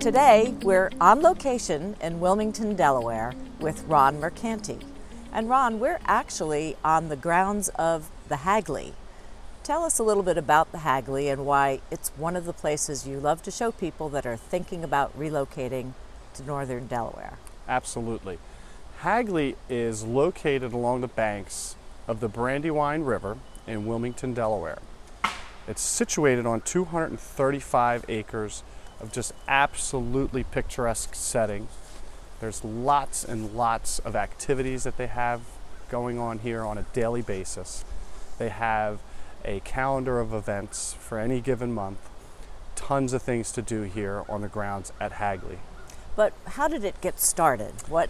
Today, we're on location in Wilmington, Delaware with Ron Mercante. And Ron, we're actually on the grounds of the Hagley. Tell us a little bit about the Hagley and why it's one of the places you love to show people that are thinking about relocating to northern Delaware. Absolutely. Hagley is located along the banks of the Brandywine River in Wilmington, Delaware. It's situated on 235 acres of just absolutely picturesque setting. There's lots and lots of activities that they have going on here on a daily basis. They have a calendar of events for any given month. Tons of things to do here on the grounds at Hagley. But how did it get started? What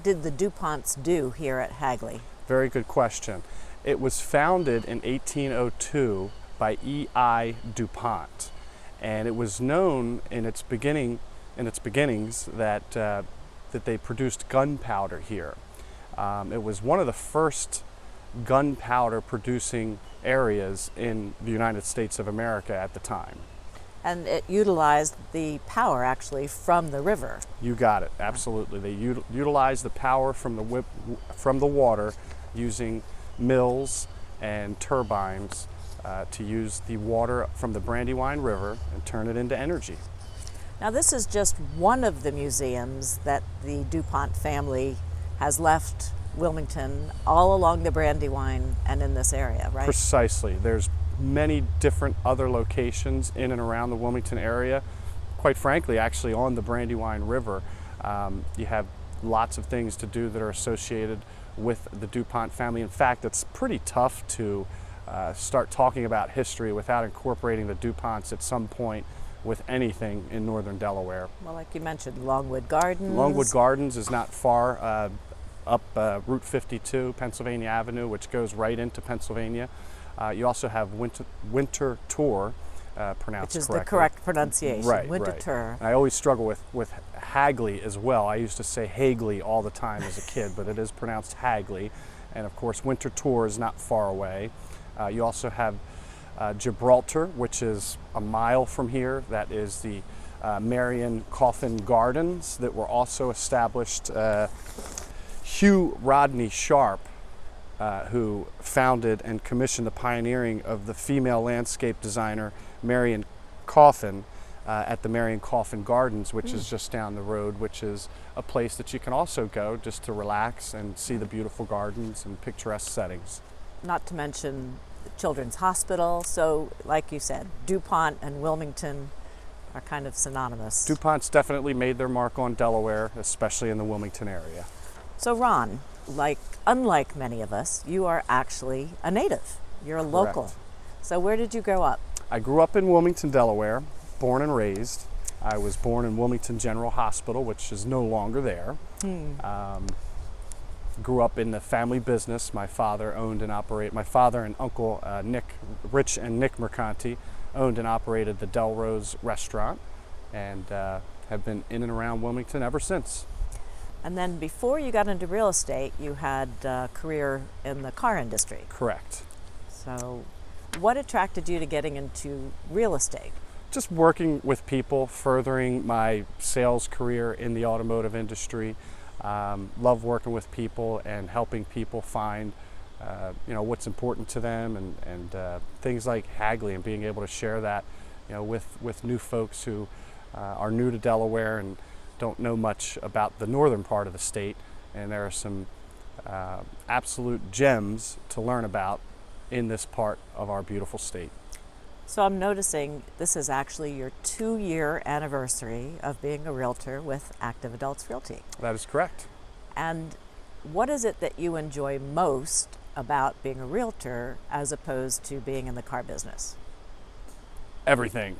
did the Duponts do here at Hagley? Very good question. It was founded in 1802 by E.I. Dupont. And it was known in its beginnings that they produced gunpowder here. It was one of the first gunpowder producing areas in the United States of America at the time. And it utilized the power actually from the river. You got it, absolutely. They utilized the power from the water using mills and turbines to use the water from the Brandywine River and turn it into energy. Now this is just one of the museums that the Dupont family has left Wilmington all along the Brandywine and in this area, right? Precisely. There's many different other locations in and around the Wilmington area. Quite frankly, actually on the Brandywine River, you have lots of things to do that are associated with the Dupont family. In fact, it's pretty tough to start talking about history without incorporating the Duponts at some point with anything in northern Delaware. Well, like you mentioned, Longwood Gardens. Longwood Gardens is not far up Route 52, Pennsylvania Avenue, which goes right into Pennsylvania. You also have Winter Tour, pronounced which is correctly. the correct pronunciation, Right, Winter right. Tour. I always struggle with Hagley as well. I used to say Hagley all the time as a kid, but it is pronounced Hagley. And of course, Winter Tour is not far away. You also have Gibraltar, which is a mile from here. That is the Marian Coffin Gardens that were also established. Hugh Rodney Sharp, who founded and commissioned the pioneering of the female landscape designer Marion Coffin at the Marian Coffin Gardens, which is just down the road, which is a place that you can also go just to relax and see the beautiful gardens and picturesque settings. Not to mention the Children's Hospital. So, like you said, Dupont and Wilmington are kind of synonymous. DuPont's definitely made their mark on Delaware, especially in the Wilmington area. So Ron, unlike many of us, you are actually a native. You're a local. Correct. So where did you grow up? I grew up in Wilmington, Delaware, born and raised. I was born in Wilmington General Hospital, which is no longer there. Grew up in the family business. My father and uncle Rich and Nick Mercante owned and operated the Delrose restaurant, and have been in and around Wilmington ever since. And then before you got into real estate, you had a career in the car industry. Correct. So what attracted you to getting into real estate? Just working with people, furthering my sales career in the automotive industry. Love working with people and helping people find what's important to them, and things like Hagley, and being able to share that with new folks who are new to Delaware and don't know much about the northern part of the state. And there are some absolute gems to learn about in this part of our beautiful state. So I'm noticing this is actually your 2-year anniversary of being a realtor with Active Adults Realty. That is correct. And what is it that you enjoy most about being a realtor as opposed to being in the car business? Everything.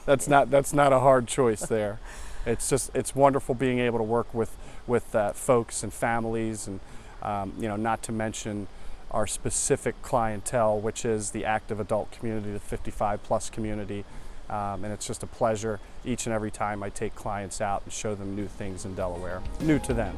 That's not a hard choice there. It's wonderful being able to work with folks and families, and not to mention our specific clientele, which is the active adult community, the 55 plus community. And it's just a pleasure each and every time I take clients out and show them new things in Delaware, new to them.